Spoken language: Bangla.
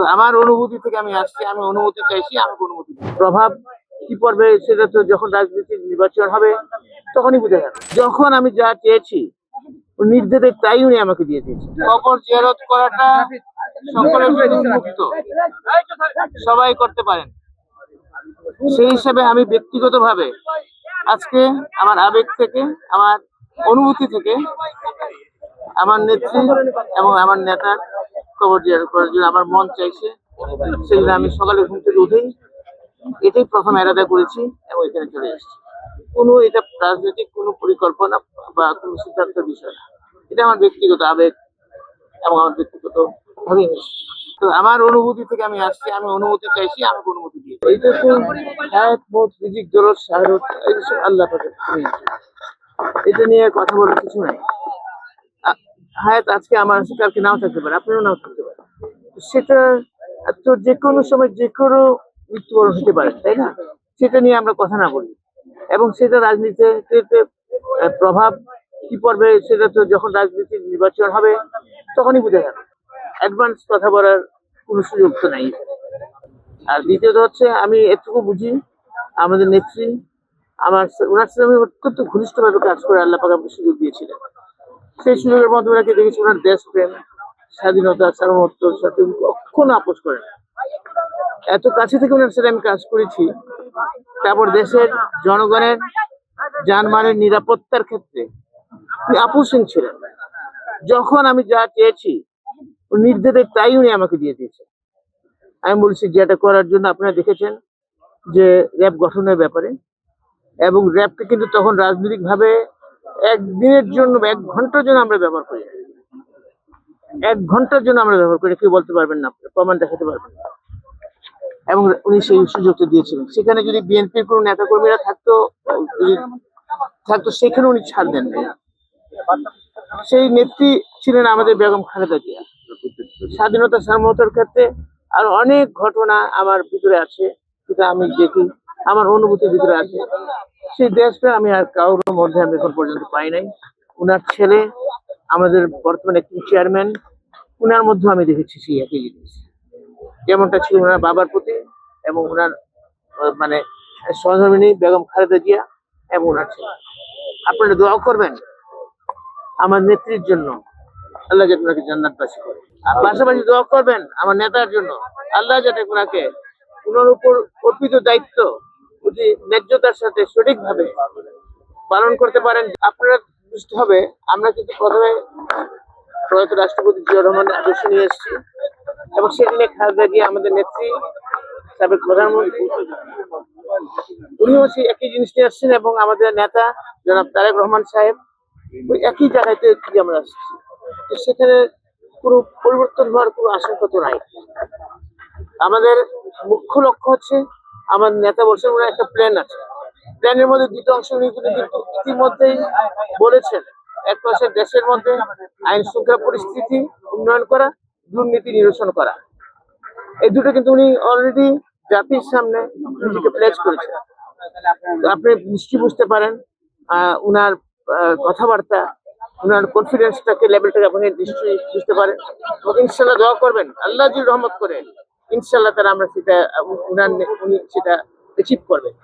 তো আমার অনুভূতি থেকে আমি আসছি, আমি অনুমতি চাইছি, আমাকে অনুমতি দিন। প্রভাব কি পড়বে সেটা তো যখন রাজনীতির নির্বাচন হবে তখনই বুঝে যাবে। যখন আমি যা চেয়েছি নির্দেশে তাই উনি আমাকে দিয়ে দিয়েছে। কবর জিয়ারত করাটা সকলের জন্য মুক্ত, সবাই করতে পারেন। সেই হিসাবে আমি ব্যক্তিগতভাবে আজকে আমার আবেগ থেকে, আমার অনুভূতি থেকে আমার নেত্রী এবং আমার নেতার কবর জিয়ারত করার জন্য আমার মন চাইছে। সেই জন্য আমি সকালে ঘুম থেকে উঠেই এটাই প্রথম এরাদা করেছি এবং এখানে চলে এসেছি। কোনো এটা রাজনৈতিক কোনো পরিকল্পনা বা কোনো সিদ্ধান্তের বিষয় না, এটা আমার ব্যক্তিগত আবেগ এবং আমার ব্যক্তিগত ভাবে তো আমার অনুভূতি থেকে আমি আসছি, আমি অনুমতি চাইছি, আমাকে অনুমতি দিয়ে এইটা তো হায়াত মত রিজিক দরজ শাহরুখ এইসব আল্লাহ পাকের নিয়ন্ত্রণ। এটা নিয়ে কথা বলার কিছু নাই। হায়াত আজকে আমার আছে, কালকে নাও থাকতে পারে, আপনারও নাও থাকতে পারে। সেটা তো যে কোনো সময় যে কোনো মৃত্যুবরণ হতে পারে, তাই না? সেটা নিয়ে আমরা কথা না বলি এবং সেটা রাজনীতিতে প্রভাব কি পড়বে সেটা তো যখন রাজনীতির নির্বাচন হবে তখনই বুঝে যাবে। অ্যাডভান্স কথা বলার কোনো সুযোগ তো নাই। আর দ্বিতীয়ত হচ্ছে আমি এটুকু বুঝি, আমাদের নেত্রী ওনার সাথে আমি অত্যন্ত ঘনিষ্ঠভাবে কাজ করে আল্লাহ পাক আমাকে সুযোগ দিয়েছিলেন। সেই সুযোগের মধ্যে ওনাকে দেখেছি ওনার দেশপ্রেম, স্বাধীনতা, সার্বভৌমত্বর সাথে কখনো আপোষ করেন। এত কাছে থেকে ওনার সাথে আমি কাজ করেছি। তারপর দেশের জনগণের জানমালের নিরাপত্তার ক্ষেত্রে আপোষহীন ছিলেন। যখন আমি যা চেয়েছি নির্দেশে তাই উনি আমাকে দিয়ে দিয়েছে। আমি বলছি যেটা করার জন্য আপনারা দেখেছেন যে র্যাব গঠনের ব্যাপারে, এবং র্যাবকে কিন্তু তখন রাজনৈতিক ভাবে একদিনের জন্য 1 ঘন্টার জন্য আমরা ব্যবহার করি, 1 ঘন্টার জন্য আমরা ব্যবহার করি। কেউ বলতে পারবেন না, প্রমাণ দেখাতে পারবেন না। এবং উনি সেই সুযোগটা দিয়েছিলেন। সেখানে যদি বিএনপির কোনো নেতা কর্মীরা থাকতো সেখানে উনি ছাড় দেন। সেই নেত্রী ছিলেন আমাদের বেগম খালেদা জিয়া। স্বাধীনতা সার্বভৌমত্বের ক্ষেত্রে আর অনেক ঘটনা আমার ভিতরে আছে, যেটা আমি দেখি, আমার অনুভূতির ভিতরে আছে। সেই দেশটা আমি আর কারোর মধ্যে আমি এখন পর্যন্ত পাই নাই। উনার ছেলে আমাদের বর্তমানে একটি চেয়ারম্যান, উনার মধ্যে আমি দেখেছি সেই একই জিনিস, যেমনটা ছিল ওনার বাবার প্রতি এবং ওনার মানে সহধর্মিণী বেগম খালেদা জিয়া এবং ওনার ছেলে। আপনারা দোয়া করবেন আমার নেত্রীর জন্য, আল্লাহ যাতে ওনাকে জান্নাতবাসী করে। আর পাশাপাশি দোয়া করবেন আমার নেতার জন্য, আল্লাহ যাতে ওনাকে ওনার উপর অর্পিত দায়িত্ব যদি ন্যায্যতার সাথে সঠিকভাবে পালন করতে পারেন। আপনারা বুঝতে হবে, আমরা কিন্তু প্রথমে প্রয়াত রাষ্ট্রপতি জিয়াউর রহমানের আদর্শ নিয়ে এসেছি এবং সেদিনে খালেদা জিয়া আমাদের নেত্রী, সাবেক প্রধানমন্ত্রী, উনিও সেই একই জিনিস নিয়ে আসছেন এবং আমাদের নেতা জনাব তারেক রহমান সাহেব ওই একই জায়গায় থেকে আমরা আসছি। সেখানে কোনো পরিবর্তন হওয়ার কোনো আশঙ্কা তো নাই। আমাদের মুখ্য লক্ষ্য হচ্ছে, আমার নেতা বলছেন ওনার একটা প্ল্যান আছে, প্ল্যানের মধ্যে 2টা অংশ উনি কিন্তু ইতিমধ্যেই বলেছেন। এক পাশে দেশের মধ্যে আইন শৃঙ্খলা পরিস্থিতি উন্নয়ন করা, দুর্নীতি নিরসন করা, এই দুটো কিন্তু উনি অলরেডি জাতির সামনে নিজেকে প্লেজ করেছেন। আপনি নিশ্চয়ই বুঝতে পারেন উনার কথাবার্তা, উনার কনফিডেন্সটাকে, লেভেলটাকে আপনি নিশ্চয়ই বুঝতে পারেন। ইনশাল্লাহ দোয়া করবেন, আল্লাহ যদি রহমত করে ইনশাল্লাহ তারা আমরা সেটা উনি সেটা অ্যাচিভ করবেন।